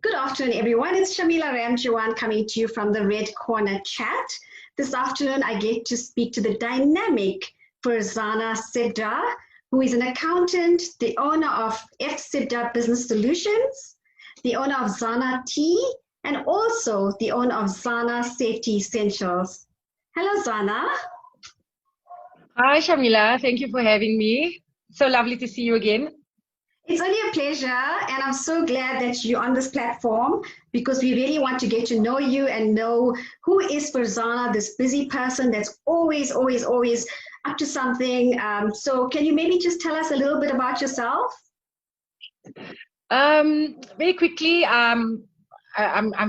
Good afternoon, everyone. It's Shamila Ramjawan coming to you from the Red Corner Chat. This afternoon, I get to speak to the dynamic Ferzaana Sibda, who is an accountant, the owner of Sibda Business Solutions, the owner of Zana Tea, and also the owner of Zana Safety Essentials. Hello, Zana. Hi, Shamila. Thank you for having me. So lovely to see you again. It's only a pleasure, and I'm so glad that you're on this platform because we really want to get to know you and know who is Ferzaana, this busy person that's always up to something. So can you maybe just tell us a little bit about yourself? Very quickly, I'm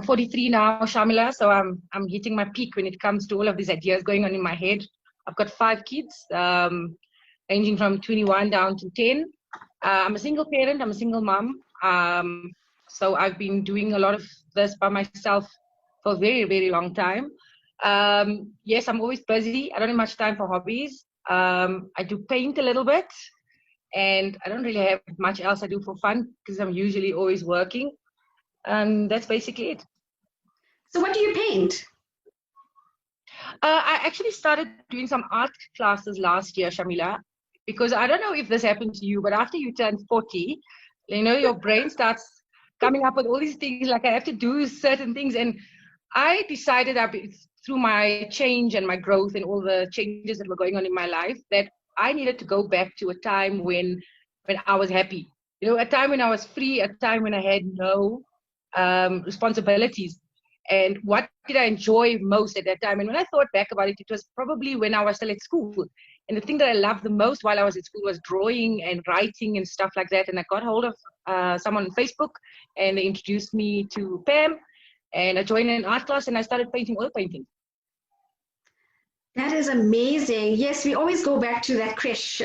43 now, Shamila, so I'm hitting my peak when it comes to all of these ideas going on in my head. I've got 5 kids, ranging from 21 down to 10. I'm a single parent, I'm a single mom. So I've been doing a lot of this by myself for a very, very long time. Yes, I'm always busy. I don't have much time for hobbies. I do paint a little bit, and I don't really have much else I do for fun because I'm usually always working. And that's basically it. So what do you paint? I actually started doing some art classes last year, Shamila, because I don't know if this happened to you, but after you turn 40, your brain starts coming up with all these things, like I have to do certain things. And I decided through my change and my growth and all the changes that were going on in my life, that I needed to go back to a time when I was happy. A time when I was free, a time when I had no responsibilities. And what did I enjoy most at that time? And when I thought back about it, it was probably when I was still at school. And the thing that I loved the most while I was at school was drawing and writing and stuff like that. And I got hold of someone on Facebook, and they introduced me to Pam. And I joined an art class, and I started painting oil painting. That is amazing. Yes, we always go back to that crash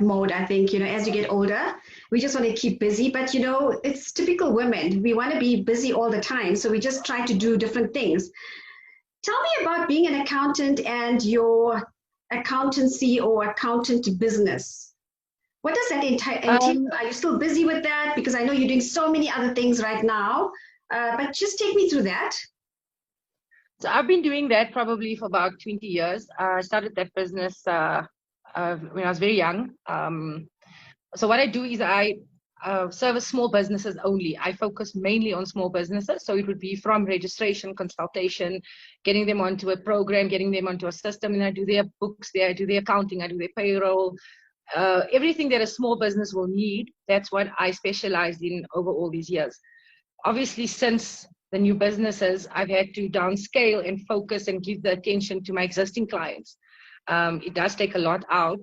mode, I think, as you get older. We just want to keep busy, but, it's typical women. We want to be busy all the time, so we just try to do different things. Tell me about being an accountant and your accountancy or accountant business. What does that entail? Are you still busy with that? Because I know you're doing so many other things right now, but just take me through that. So I've been doing that probably for about 20 years. I started that business when I was very young. So what I do is I service small businesses only. I focus mainly on small businesses. So it would be from registration, consultation, getting them onto a program, getting them onto a system, and I do their books there, I do their accounting, I do their payroll, everything that a small business will need. That's what I specialized in over all these years. Obviously, since the new businesses, I've had to downscale and focus and give the attention to my existing clients. It does take a lot out.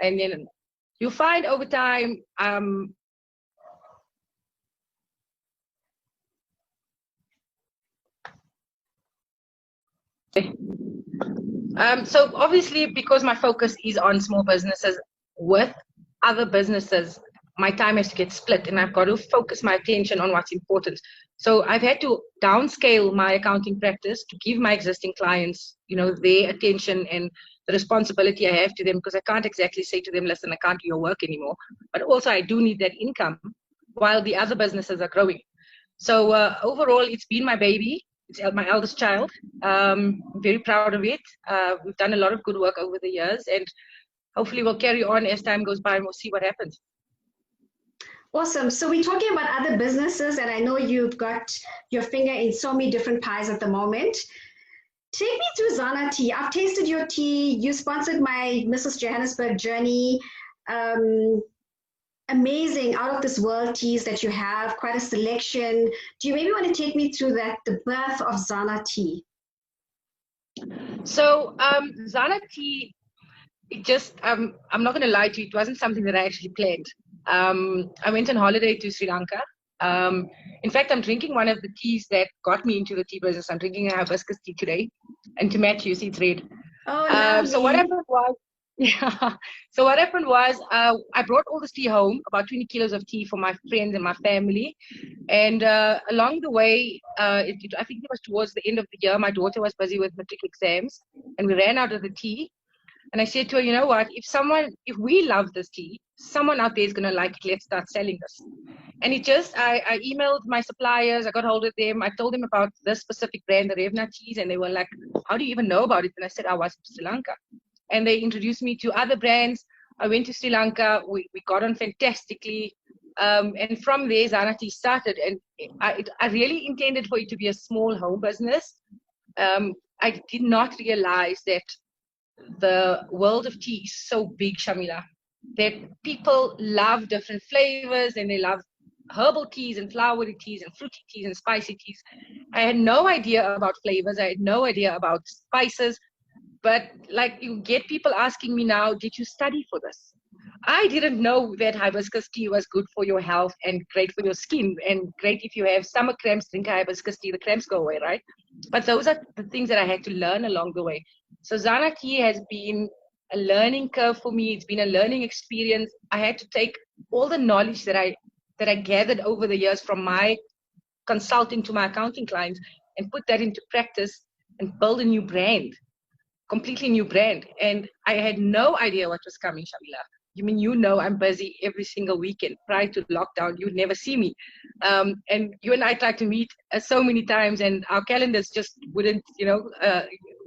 And then you find over time, so obviously, because my focus is on small businesses with other businesses, my time has to get split, and I've got to focus my attention on what's important. So I've had to downscale my accounting practice to give my existing clients, their attention and the responsibility I have to them, because I can't exactly say to them, listen, I can't do your work anymore. But also I do need that income while the other businesses are growing. So overall, it's been my baby. It's my eldest child. I'm very proud of it. We've done a lot of good work over the years, and hopefully we'll carry on as time goes by, and we'll see what happens. Awesome. So we're talking about other businesses, and I know you've got your finger in so many different pies at the moment. Take me through Zana Tea. I've tasted your tea. You sponsored my Mrs. Johannesburg journey. Amazing, out of this world teas that you have, quite a selection. Do you maybe want to take me through the birth of Zana Tea? So Zana Tea, it just, I'm not going to lie to you, it wasn't something that I actually planned. I went on holiday to Sri Lanka. In fact, I'm drinking one of the teas that got me into the tea business. I'm drinking a hibiscus tea today. And to match, you see it's red. Oh, so what happened was, So what happened was, I brought all this tea home, about 20 kilos of tea for my friends and my family. And along the way, I think it was towards the end of the year, my daughter was busy with matric exams, and we ran out of the tea. And I said to her, you know what, if we love this tea, someone out there is going to like it. Let's start selling this. And I emailed my suppliers, I got hold of them, I told them about this specific brand, the Revna teas, and they were like, how do you even know about it? And I said, I was in Sri Lanka. And they introduced me to other brands. I went to Sri Lanka, we got on fantastically. And from there, Zana Tea started. And I really intended for it to be a small home business. I did not realize that the world of tea is so big, Shamila, that people love different flavors and they love herbal teas and flowery teas and fruity teas and spicy teas. I had no idea about flavors. I had no idea about spices. But like, you get people asking me now, did you study for this? I didn't know that hibiscus tea was good for your health and great for your skin and great if you have stomach cramps, drink hibiscus tea, the cramps go away, right? But those are the things that I had to learn along the way. So Zana Tea has been a learning curve for me. It's been a learning experience. I had to take all the knowledge that I gathered over the years from my consulting to my accounting clients and put that into practice and build a new brand, completely new brand. And I had no idea what was coming, Shamila. I'm busy every single weekend. Prior to lockdown, you'd never see me. And you and I tried to meet so many times, and our calendars just wouldn't,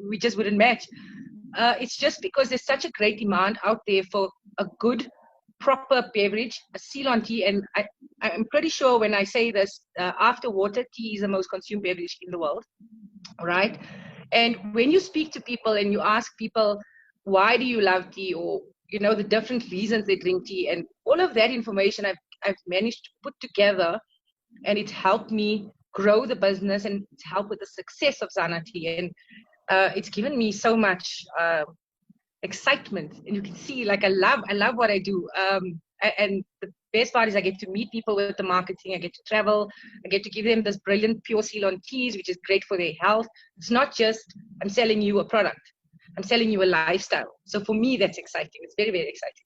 we just wouldn't match. It's just because there's such a great demand out there for a good, proper beverage, a Ceylon tea. And I'm pretty sure when I say this, after water, tea is the most consumed beverage in the world, right? And when you speak to people and you ask people, why do you love tea, or the different reasons they drink tea, and all of that information I've managed to put together, and it's helped me grow the business, and it's helped with the success of Zana Tea. And it's given me so much excitement, and you can see, like, I love what I do. And the best part is I get to meet people with the marketing. I get to travel. I get to give them this brilliant pure Ceylon teas, which is great for their health. It's not just I'm selling you a product. I'm selling you a lifestyle. So for me, that's exciting. It's very, very exciting.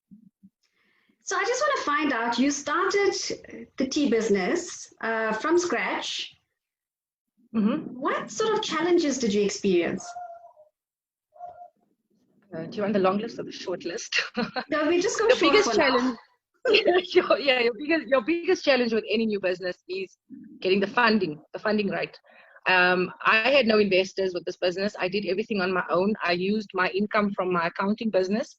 So I just want to find out, you started the tea business from scratch. Mm-hmm. What sort of challenges did you experience? Do you want the long list or the short list? No, we just go the short biggest for challenge. now. Your biggest challenge with any new business is getting the funding right. I had no investors with this business. I did everything on my own. I used my income from my accounting business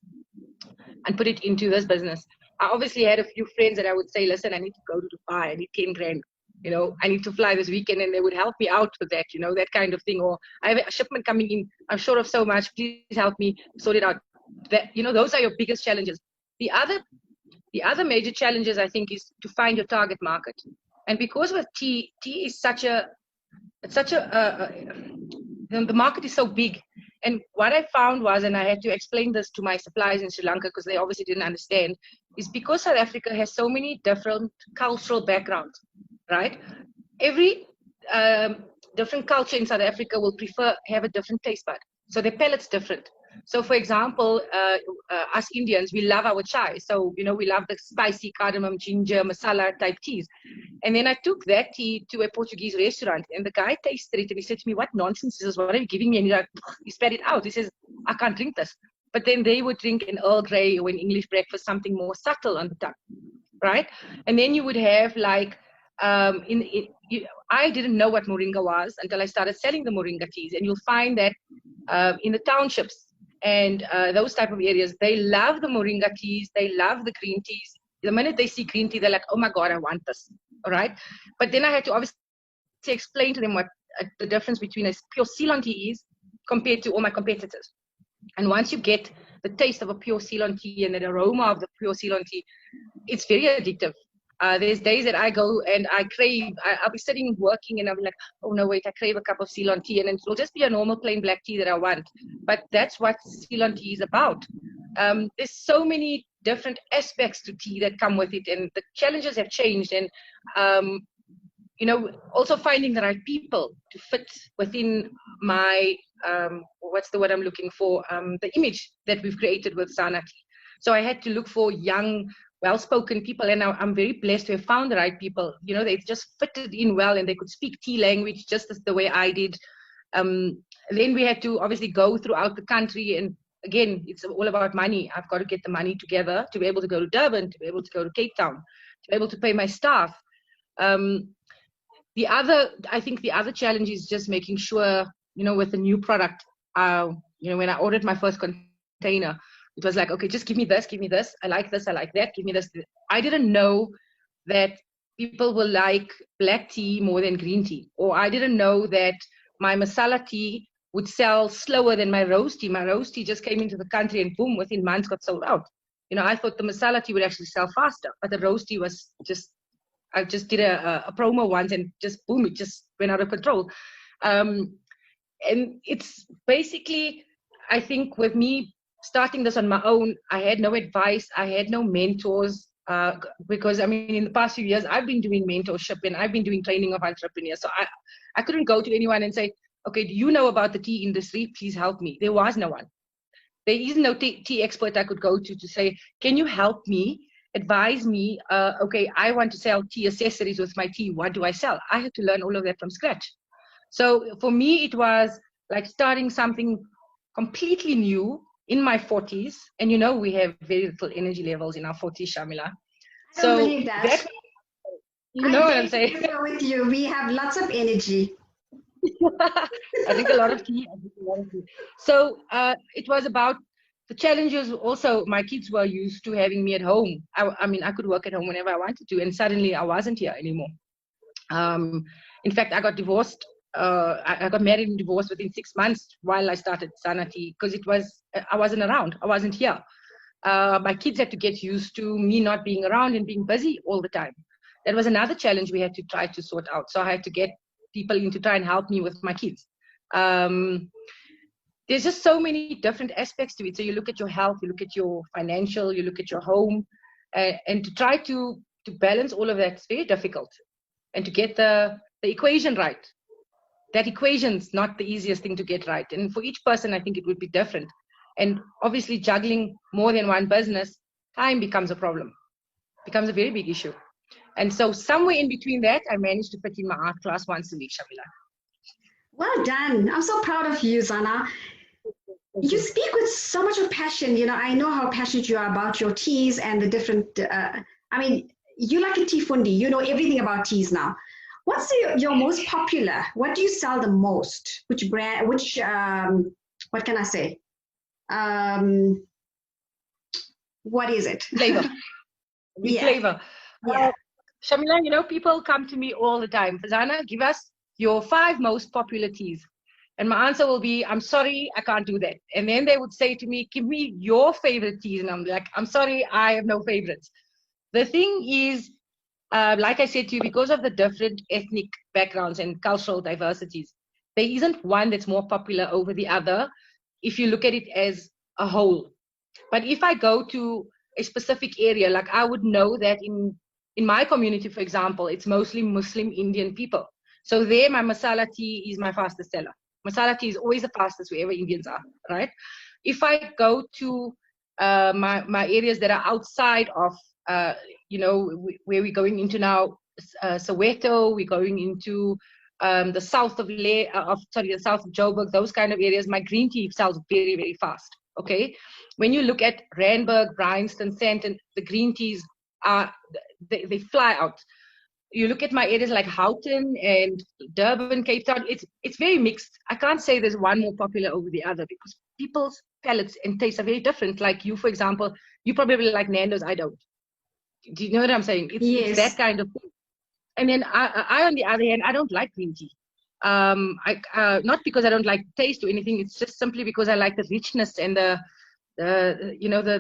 and put it into this business. I obviously had a few friends that I would say, listen, I need to go to Dubai. I need 10 grand. I need to fly this weekend, and they would help me out with that, that kind of thing. Or I have a shipment coming in. I'm short of so much. Please help me sort it out. That, those are your biggest challenges. The other major challenges, I think, is to find your target market. And because with tea is the market is so big. And what I found was, and I had to explain this to my suppliers in Sri Lanka because they obviously didn't understand, is because South Africa has so many different cultural backgrounds, right? Every different culture in South Africa will have a different taste bud. So their palate's different. So, for example, us Indians, we love our chai. So, we love the spicy cardamom, ginger, masala type teas. And then I took that tea to a Portuguese restaurant, and the guy tasted it, and he said to me, what nonsense is this? What are you giving me? And he spat it out. He says, I can't drink this. But then they would drink an Earl Grey or an English breakfast, something more subtle on the tongue, right? And then you would have like, I didn't know what moringa was until I started selling the moringa teas. And you'll find that in the townships and those type of areas, they love the moringa teas. They love the green teas. The minute they see green tea, they're like, oh my God, I want this. All right. But then I had to obviously explain to them what the difference between a pure Ceylon tea is compared to all my competitors. And once you get the taste of a pure Ceylon tea and the aroma of the pure Ceylon tea, it's very addictive. There's days that I go and I crave, I'll be sitting working and I'll be like, oh no, wait, I crave a cup of Ceylon tea, and it'll just be a normal plain black tea that I want. But that's what Ceylon tea is about. There's so many different aspects to tea that come with it, and the challenges have changed. And, also finding the right people to fit within my, what's the word I'm looking for, the image that we've created with Zana Tea. So I had to look for young, well-spoken people, and I'm very blessed to have found the right people. They just fitted in well, and they could speak tea language just as the way I did. Then we had to obviously go throughout the country and again, it's all about money. I've got to get the money together to be able to go to Durban, to be able to go to Cape Town, to be able to pay my staff. I think the other challenge is just making sure, with the new product, when I ordered my first container, it was like, okay, just give me this, I like this, I like that, give me this. I didn't know that people will like black tea more than green tea, or I didn't know that my masala tea would sell slower than my rose tea. My rose tea just came into the country and boom, within months got sold out. I thought the masala tea would actually sell faster, but the rose tea was I just did a promo once and just boom, it just went out of control. And it's basically, I think with me starting this on my own, I had no advice, I had no mentors, because in the past few years, I've been doing mentorship and I've been doing training of entrepreneurs. So I couldn't go to anyone and say, okay, do you know about the tea industry? Please help me. There was no one. There is no tea expert I could go to say, can you help me? Advise me, okay, I want to sell tea accessories with my tea. What do I sell? I had to learn all of that from scratch. So for me, it was like starting something completely new in my 40s. And we have very little energy levels in our 40s, Shamila. I don't believe that. You know what I'm saying? I agree with you. We have lots of energy. I think a lot of tea. So it was about the challenges. Also, my kids were used to having me at home. I could work at home whenever I wanted to, and suddenly I wasn't here anymore. In fact, I got divorced. I got married and divorced within 6 months while I started Zana Tea, because I wasn't around. I wasn't here. My kids had to get used to me not being around and being busy all the time. That was another challenge we had to try to sort out. So I had to get people in to try and help me with my kids. There's just so many different aspects to it. So you look at your health, you look at your financial, you look at your home, and to try to balance all of that is very difficult. And to get the equation right. That equation's not the easiest thing to get right. And for each person, I think it would be different. And obviously juggling more than one business, time becomes a problem, becomes a very big issue. And so somewhere in between that, I managed to fit in my art class once a week, Shamila. Well done. I'm so proud of you, Zana. You speak with so much of passion. I know how passionate you are about your teas and the different, you like a tea fundi. You know everything about teas now. What's your most popular? What do you sell the most? Which brand, what can I say? What is it? Flavor. Yeah. Flavor. Yeah. Shamila, people come to me all the time. Ferzaana, give us your 5 most popular teas. And my answer will be, I'm sorry, I can't do that. And then they would say to me, give me your favorite teas. And I'm like, I'm sorry, I have no favorites. The thing is, like I said to you, because of the different ethnic backgrounds and cultural diversities, there isn't one that's more popular over the other if you look at it as a whole. But if I go to a specific area, like I would know that in my community, for example, it's mostly Muslim Indian people. So there, my masala tea is my fastest seller. Masala tea is always the fastest wherever Indians are, right? If I go to my areas that are outside of, where we're going into now, Soweto, we're going into the south of the south of Joburg, those kind of areas, my green tea sells very, very fast, okay? When you look at Randburg, Bryanston, Sandton, the green teas they fly out. You look at my areas like Houghton and Durban, Cape Town, it's very mixed. I can't say there's one more popular over the other because people's palates and tastes are very different. Like you, for example, you probably like Nando's, I don't. Do you know what I'm saying? It's that kind of thing. And then I, on the other hand, I don't like green tea. Not because I don't like taste or anything. It's just simply because I like the richness and the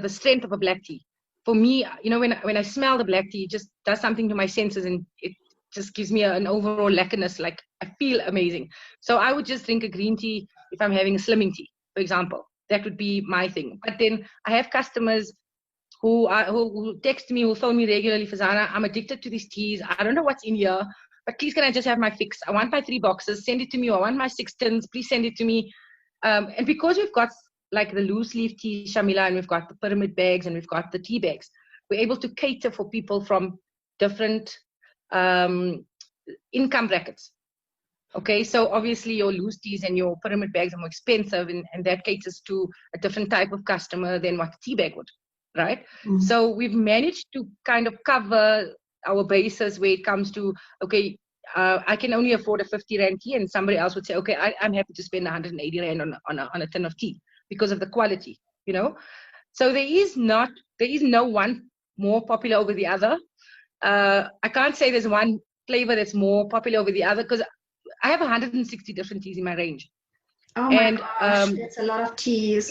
strength of a black tea. For me, when I smell the black tea, it just does something to my senses and it just gives me an overall lacquerness. Like I feel amazing. So I would just drink a green tea if I'm having a slimming tea, for example. That would be my thing. But then I have customers who text me, who phone me regularly, Ferzaana, I'm addicted to these teas. I don't know what's in here, but please can I just have my fix? I want my 3 boxes. Send it to me. I want my 6 tins. Please send it to me. And because we've got like the loose leaf tea, Shamila, and we've got the pyramid bags and we've got the tea bags, we're able to cater for people from different income brackets. Okay, so obviously your loose teas and your pyramid bags are more expensive, and that caters to a different type of customer than what a tea bag would, right? So we've managed to kind of cover our bases where it comes to, okay, I can only afford a 50 Rand tea, and somebody else would say, okay, I'm happy to spend 180 Rand on a tin of tea because of the quality, you know? So there is no one more popular over the other. I can't say there's one flavor that's more popular over the other because I have 160 different teas in my range. Oh my And gosh, that's a lot of teas.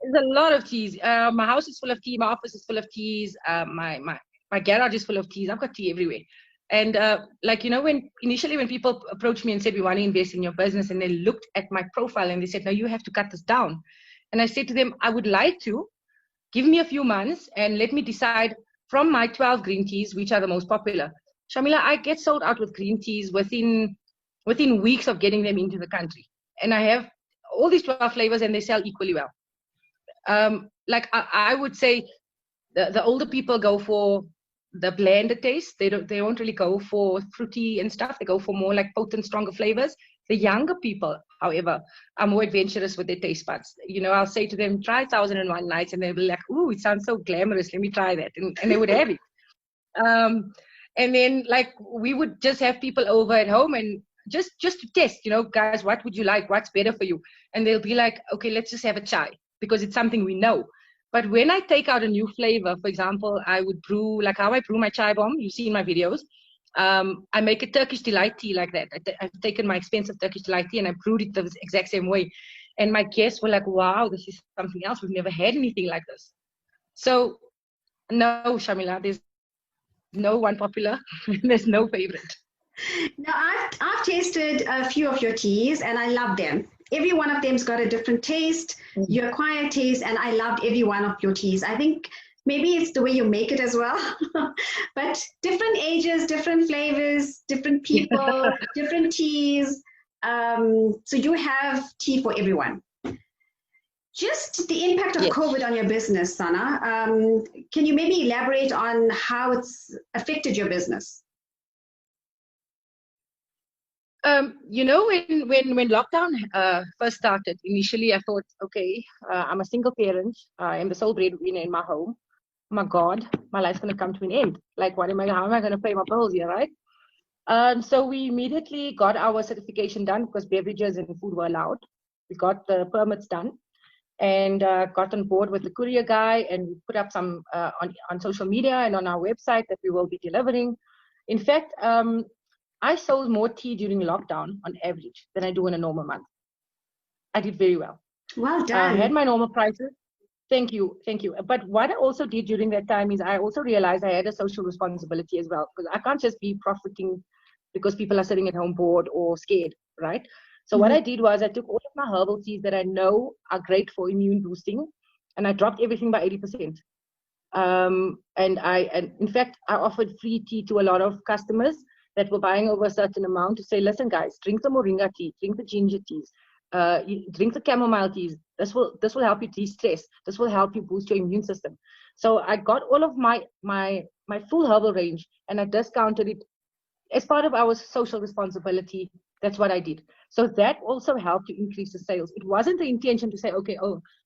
there's a lot of teas. My house is full of tea. My office is full of teas. My garage is full of teas. I've got tea everywhere. And like, you know, when people approached me and said, we want to invest in your business, and they looked at my profile and they said, no, you have to cut this down. And I said to them, I would like to. Give me a few months and let me decide from my 12 green teas, which are the most popular. Shamila, I get sold out with green teas within weeks of getting them into the country. And I have all these 12 flavors and they sell equally well. Like I would say the older people go for the blended taste. They won't really go for fruity and stuff. They go for more like potent, stronger flavors. The younger people, however, are more adventurous with their taste buds. You know, I'll say to them, try 1001 Nights, and they'll be like, ooh, it sounds so glamorous. Let me try that. And they would have it. And then like we would just have people over at home and just to test, you know, guys, what would you like? What's better for you? And they'll be like, okay, let's just have a chai because it's something we know. But when I take out a new flavor, for example, I would brew, like how I brew my chai bomb, you see in my videos. I make a Turkish delight tea like that. I've taken my expensive Turkish delight tea and I brewed it the exact same way. And my guests were like, wow, this is something else. We've never had anything like this. So no, Shamila, there's no one popular. There's no favorite. Now, I've tasted a few of your teas and I love them. Every one of them's got a different taste. You acquire taste, and I loved every one of your teas. I think maybe it's the way you make it as well. But different ages, different flavors, different people, different teas. So you have tea for everyone. Just the impact of COVID on your business, Zana. Can you maybe elaborate on how it's affected your business? You know, when lockdown first started, initially I thought, okay, I'm a single parent. I'm the sole breadwinner in my home. Oh my God, my life's going to come to an end. Like, how am I going to pay my bills here, right? So we immediately got our certification done because beverages and food were allowed. We got the permits done and got on board with the courier guy, and we put up some on social media and on our website that we will be delivering. In fact, I sold more tea during lockdown on average than I do in a normal month. I did very well. Well done. I had my normal prices. Thank you. But what I also did during that time is I also realized I had a social responsibility as well, because I can't just be profiting because people are sitting at home bored or scared, right? So what I did was I took all of my herbal teas that I know are great for immune boosting, and I dropped everything by 80%. And in fact, I offered free tea to a lot of customers that were buying over a certain amount to say, listen, guys, drink the moringa tea, drink the ginger teas, drink the chamomile teas. This will help you de-stress. This will help you boost your immune system. So I got all of my full herbal range, and I discounted it as part of our social responsibility. That's what I did. So that also helped to increase the sales. It wasn't the intention to say, okay,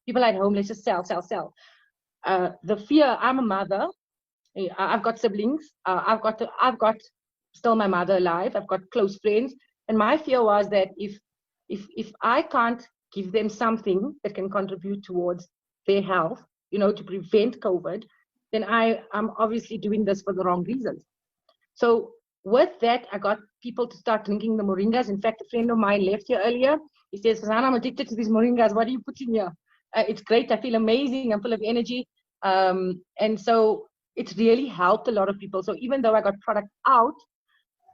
people at home, let's just sell. The fear, I'm a mother. I've got siblings. I've got still my mother alive. I've got close friends. And my fear was that if I can't give them something that can contribute towards their health, you know, to prevent COVID, then I'm obviously doing this for the wrong reasons. So with that, I got people to start drinking the moringas. In fact, a friend of mine left here earlier. He says, Ferzaana, I'm addicted to these moringas. What do you put in here? It's great. I feel amazing. I'm full of energy. And so it's really helped a lot of people. So even though I got product out,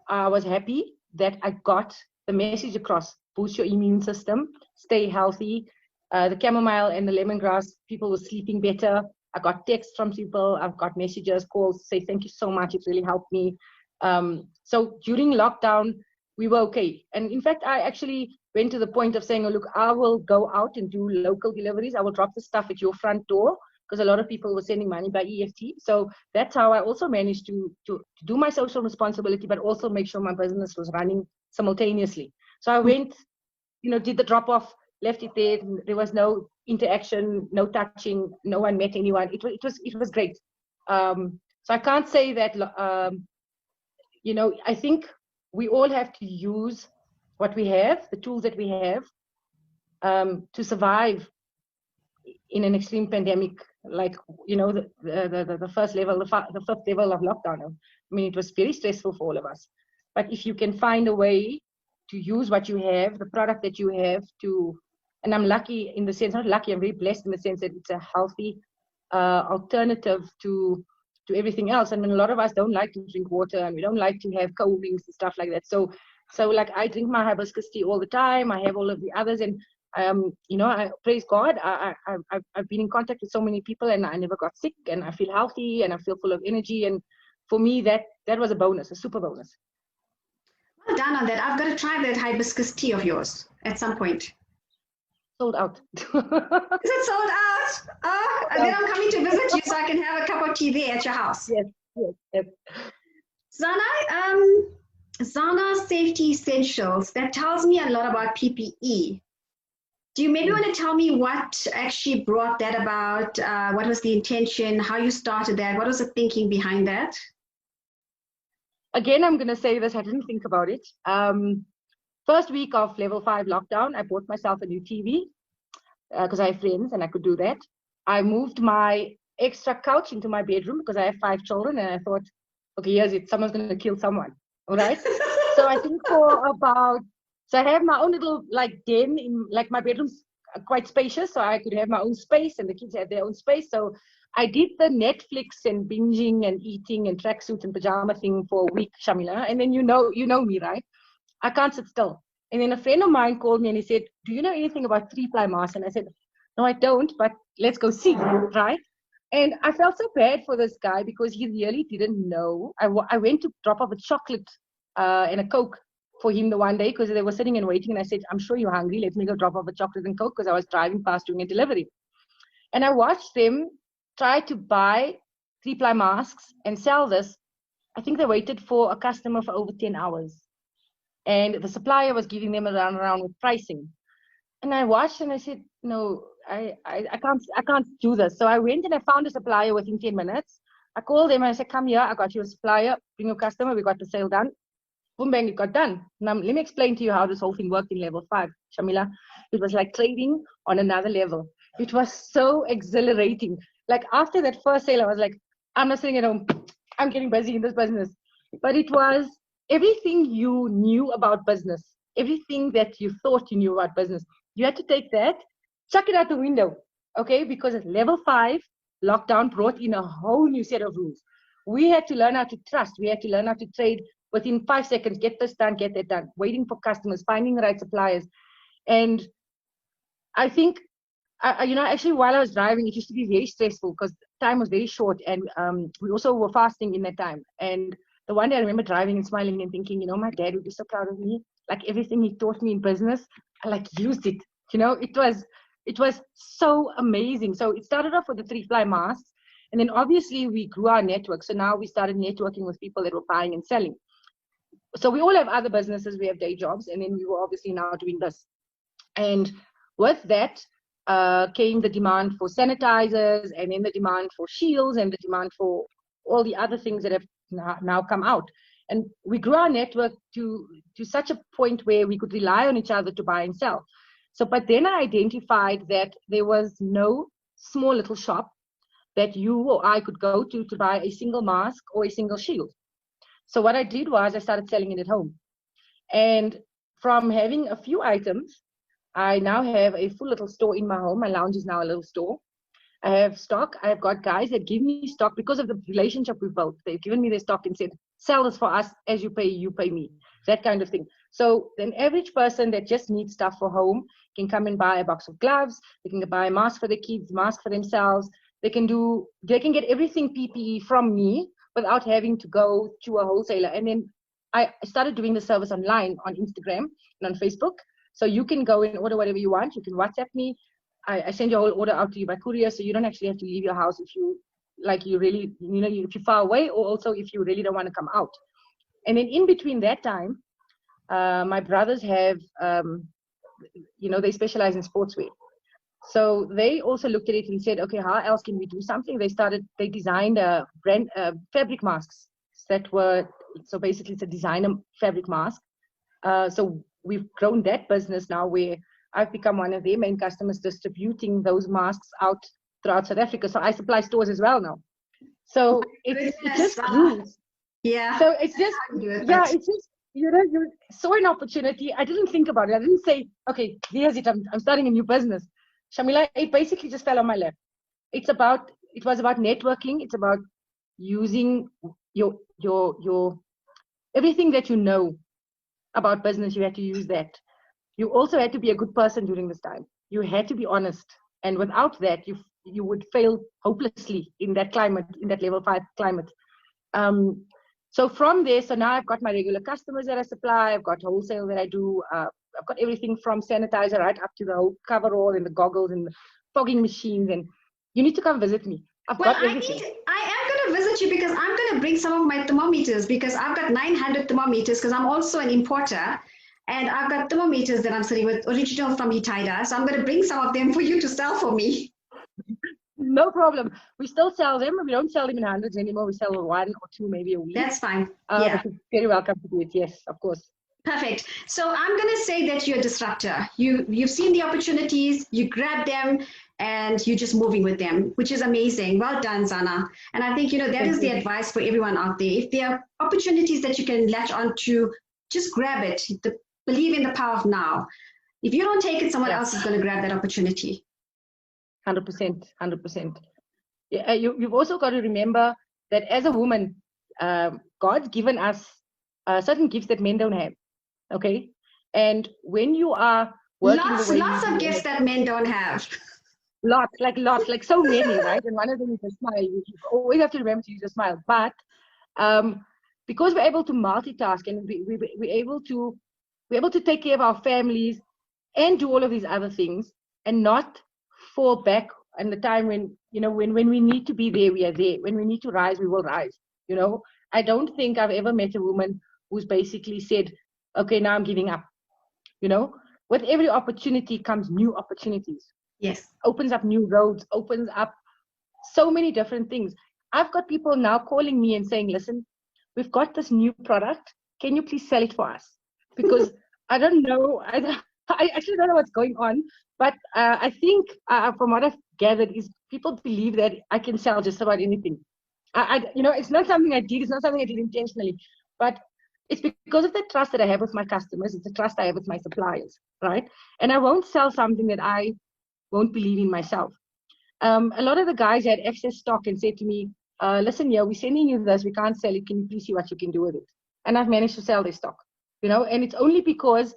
I was happy that I got the message across. Boost your immune system, stay healthy. The chamomile and the lemongrass, people were sleeping better. I got texts from people. I've got messages, calls to say, thank you so much. It really helped me. So during lockdown, we were okay. And in fact, I actually went to the point of saying, oh, look, I will go out and do local deliveries. I will drop the stuff at your front door because a lot of people were sending money by EFT. So that's how I also managed to do my social responsibility, but also make sure my business was running simultaneously. So I went, did the drop off, left it there. There was no interaction, no touching, no one met anyone. It was great. So I can't say that. I think we all have to use what we have, the tools that we have, to survive in an extreme pandemic, like the first level, the fifth level of lockdown. I mean, it was very stressful for all of us. But if you can find a way to use what you have, the product that you have, and I'm lucky in the sense, not lucky, I'm very blessed in the sense that it's a healthy alternative to everything else. I mean, a lot of us don't like to drink water, and we don't like to have cold drinks and stuff like that. So like I drink my hibiscus tea all the time. I have all of the others, and I praise God. I've been in contact with so many people, and I never got sick, and I feel healthy, and I feel full of energy. And for me, that was a bonus, a super bonus. Well done on that. I've got to try that hibiscus tea of yours at some point. Sold out. Is it sold out? And then I'm coming to visit you so I can have a cup of tea there at your house. Yes. Zana, Zana Safety Essentials, that tells me a lot about PPE. Do you maybe want to tell me what actually brought that about? What was the intention? How you started that? What was the thinking behind that? Again, I'm going to say this. I didn't think about it. First week of level 5 lockdown, I bought myself a new TV because I have friends and I could do that. I moved my extra couch into my bedroom because I have 5 children, and I thought, okay, here's it. Someone's going to kill someone. All right. So I think so I have my own little den in my bedroom's quite spacious, so I could have my own space, and the kids have their own space. So I did the Netflix and binging and eating and tracksuit and pajama thing for a week, Shamila. And then you know me, right? I can't sit still. And then a friend of mine called me and he said, "Do you know anything about 3-ply masks?" And I said, "No, I don't, but let's go see," right? And I felt so bad for this guy because he really didn't know. I went to drop off a chocolate and a Coke for him the one day because they were sitting and waiting. And I said, "I'm sure you're hungry. Let me go drop off a chocolate and Coke," because I was driving past doing a delivery. And I watched them try to buy 3-ply masks and sell this. I think they waited for a customer for over 10 hours. And the supplier was giving them a runaround with pricing. And I watched and I said, "No, I can't do this." So I went and I found a supplier within 10 minutes. I called them and I said, "Come here, I got you a supplier, bring your customer, we got the sale done." Boom, bang, it got done. Now, let me explain to you how this whole thing worked in level 5, Shamila. It was like trading on another level. It was so exhilarating. Like after that first sale, I was like, I'm not sitting at home. I'm getting busy in this business. But it was everything you knew about business, everything that you thought you knew about business. You had to take that, chuck it out the window, okay? Because at level 5, lockdown brought in a whole new set of rules. We had to learn how to trust. We had to learn how to trade within 5 seconds, get this done, get that done, waiting for customers, finding the right suppliers. And I think, actually while I was driving, it used to be very stressful because time was very short. And we also were fasting in that time. And the one day I remember driving and smiling and thinking, my dad would be so proud of me. Like everything he taught me in business, I used it. It was so amazing. So it started off with the 3-ply masks. And then obviously we grew our network. So now we started networking with people that were buying and selling. So we all have other businesses, we have day jobs, and then we were obviously now doing this. And with that came the demand for sanitizers, and then the demand for shields, and the demand for all the other things that have now come out. And we grew our network to such a point where we could rely on each other to buy and sell. So, but then I identified that there was no small little shop that you or I could go to buy a single mask or a single shield. So what I did was I started selling it at home. And from having a few items, I now have a full little store in my home. My lounge is now a little store. I have stock. I've got guys that give me stock because of the relationship we've built. They've given me their stock and said, "Sell this for us, as you pay me." That kind of thing. So an average person that just needs stuff for home can come and buy a box of gloves. They can buy a mask for their kids, mask for themselves. They can get everything PPE from me without having to go to a wholesaler. And then I started doing the service online on Instagram and on Facebook. So you can go and order whatever you want. You can WhatsApp me. I send your whole order out to you by courier, so you don't actually have to leave your house if you really, if you're far away, or also if you really don't want to come out. And then in between that time, my brothers have, they specialize in sportswear. So they also looked at it and said, okay, how else can we do something? They designed a brand, fabric masks so basically it's a designer fabric mask. So we've grown that business now where I've become one of their main customers distributing those masks out throughout South Africa. So I supply stores as well now. So it just grew. Yeah. So it's just, it's just, you saw an opportunity. I didn't think about it. I didn't say, okay, here's it. I'm starting a new business. Shamila, it basically just fell on my lap. It was about networking. It's about using your everything that you know about business. You had to use that. You also had to be a good person during this time. You had to be honest. And without that, you would fail hopelessly in that climate, in that level 5 climate. So from there, so now I've got my regular customers that I supply. I've got wholesale that I do. I've got everything from sanitizer right up to the whole coverall and the goggles and the fogging machines. And you need to come visit me. I've got everything. I am going to visit you because I'm going to bring some of my thermometers, because I've got 900 thermometers, because I'm also an importer. And I've got thermometers that I'm selling with, original from Itaida. So I'm going to bring some of them for you to sell for me. No problem. We still sell them. We don't sell them in hundreds anymore. We sell 1 or 2 maybe a week. That's fine. Yeah. But you're very welcome to do it. Yes, of course. Perfect. So I'm going to say that you're a disruptor. You've seen the opportunities, you grab them, and you're just moving with them, which is amazing. Well done, Zana. And I think, that is the advice for everyone out there. If there are opportunities that you can latch onto, just grab it. Believe in the power of now. If you don't take it, someone else is going to grab that opportunity. 100%, 100%. Yeah, you've also got to remember that as a woman, God's given us certain gifts that men don't have. Okay, and when you are working lots of gifts that men don't have. Lots, like so many, right? And one of them is a smile. You always have to remember to use a smile. But because we're able to multitask and we're able to take care of our families and do all of these other things, and not fall back in the time when when we need to be there, we are there. When we need to rise, we will rise. I don't think I've ever met a woman who's basically said, okay, now I'm giving up. With every opportunity comes new opportunities. Yes. Opens up new roads, opens up so many different things. I've got people now calling me and saying, listen, we've got this new product. Can you please sell it for us? Because I don't know. I actually don't know what's going on. But I think from what I've gathered is people believe that I can sell just about anything. It's not something I did. It's not something I did intentionally. But it's because of the trust that I have with my customers. It's the trust I have with my suppliers, right? And I won't sell something that I won't believe in myself. A lot of the guys had excess stock and said to me, listen, we're sending you this. We can't sell it. Can you please see what you can do with it? And I've managed to sell their stock, and it's only because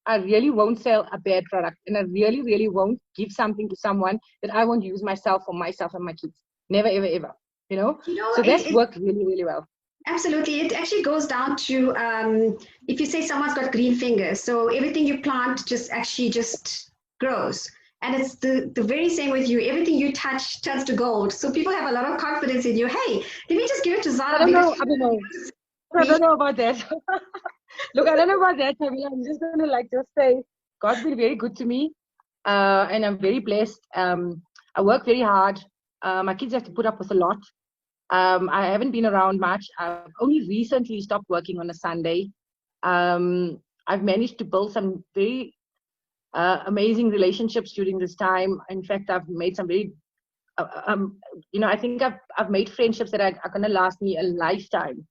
I really won't sell a bad product, and I really, really won't give something to someone that I won't use myself for myself and my kids. Never, ever, ever. So that's worked really, really well. Absolutely. It actually goes down to if you say someone's got green fingers, so everything you plant just grows. And it's the very same with you. Everything you touch turns to gold. So people have a lot of confidence in you. Hey, let me just give it to Zana. I don't know about that. Look, I don't know about that, Shamila. I'm just going to just say, God's been very good to me. And I'm very blessed. I work very hard. My kids have to put up with a lot. I haven't been around much. I've only recently stopped working on a Sunday. I've managed to build some very amazing relationships during this time. In fact, I've made some very, I think I've made friendships that are going to last me a lifetime.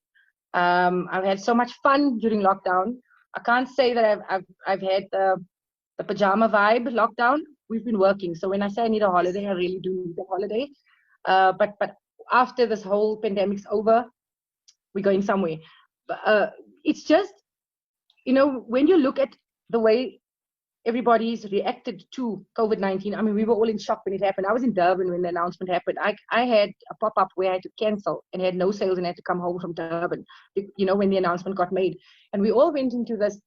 I've had so much fun during lockdown. I can't say that I've had the pajama vibe lockdown. We've been working. So when I say I need a holiday, I really do need a holiday. But after this whole pandemic's over, we're going somewhere. It's just, when you look at the way everybody's reacted to COVID-19. I mean, we were all in shock when it happened. I was in Durban when the announcement happened. I had a pop-up where I had to cancel and had no sales and had to come home from Durban, when the announcement got made. And we all went into this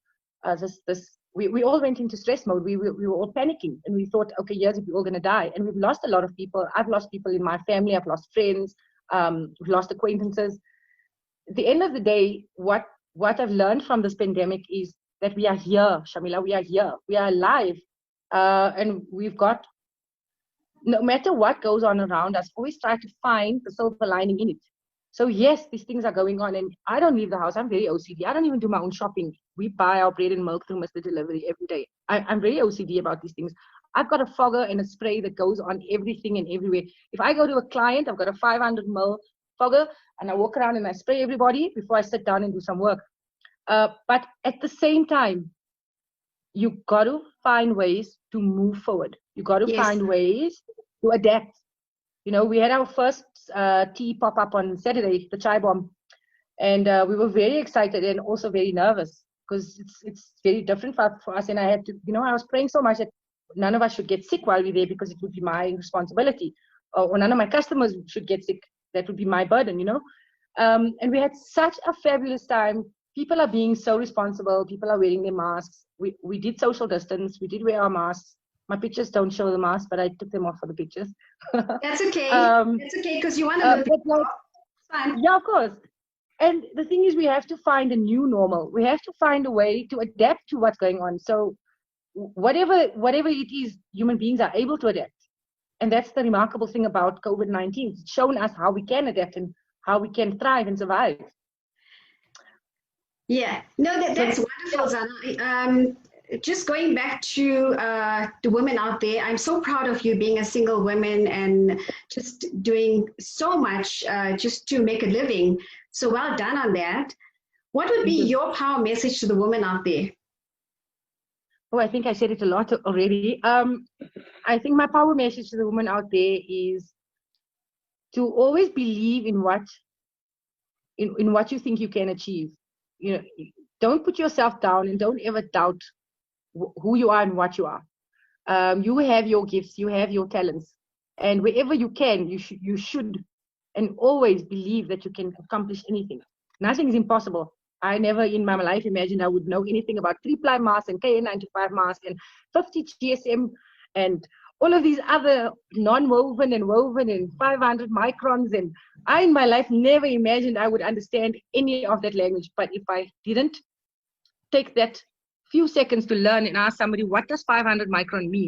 we all went into stress mode. We were all panicking, and we thought, okay, yes, we're all going to die. And we've lost a lot of people. I've lost people in my family. I've lost friends. We've lost acquaintances. At the end of the day, what I've learned from this pandemic is that we are here, Shamila. We are here. We are alive. And we've got, no matter what goes on around us, always try to find the silver lining in it. So yes, these things are going on, and I don't leave the house. I'm very OCD. I don't even do my own shopping. We buy our bread and milk through Mr. Delivery every day. I'm very OCD about these things. I've got a fogger and a spray that goes on everything and everywhere. If I go to a client, I've got a 500 ml fogger, and I walk around and I spray everybody before I sit down and do some work. But at the same time, you got to find ways to move forward. You got to find ways to adapt. You know, we had our first tea pop-up on Saturday, the chai bomb, and we were very excited and also very nervous because it's very different for us. And I had to, you know, I was praying so much that none of us should get sick while we're there, because it would be my responsibility, or none of my customers should get sick. That would be my burden, you know. And we had such a fabulous time. People are being so responsible. People are wearing their masks. We did social distance. We did wear our masks. My pictures don't show the mask, but I took them off for the pictures. That's okay. That's okay, because you want to look fun. Yeah, of course. And the thing is, we have to find a new normal. We have to find a way to adapt to what's going on. So whatever it is, human beings are able to adapt. And that's the remarkable thing about COVID-19. It's shown us how we can adapt and how we can thrive and survive. Yeah, no, that's wonderful, Zana. Just going back to the women out there, I'm so proud of you being a single woman and just doing so much just to make a living. So well done on that. What would be your power message to the women out there? Oh, I think I said it a lot already. I think my power message to the women out there is to always believe in what you think you can achieve. You know, don't put yourself down and don't ever doubt who you are and what you are. You have your gifts, you have your talents, and wherever you can, you should and always believe that you can accomplish anything. Nothing is impossible. I never in my life imagined I would know anything about 3-ply masks and KN95 masks and 50 GSM and all of these other non-woven and woven and 500 microns. And I in my life never imagined I would understand any of that language. But if I didn't take that few seconds to learn and ask somebody, what does 500 micron mean?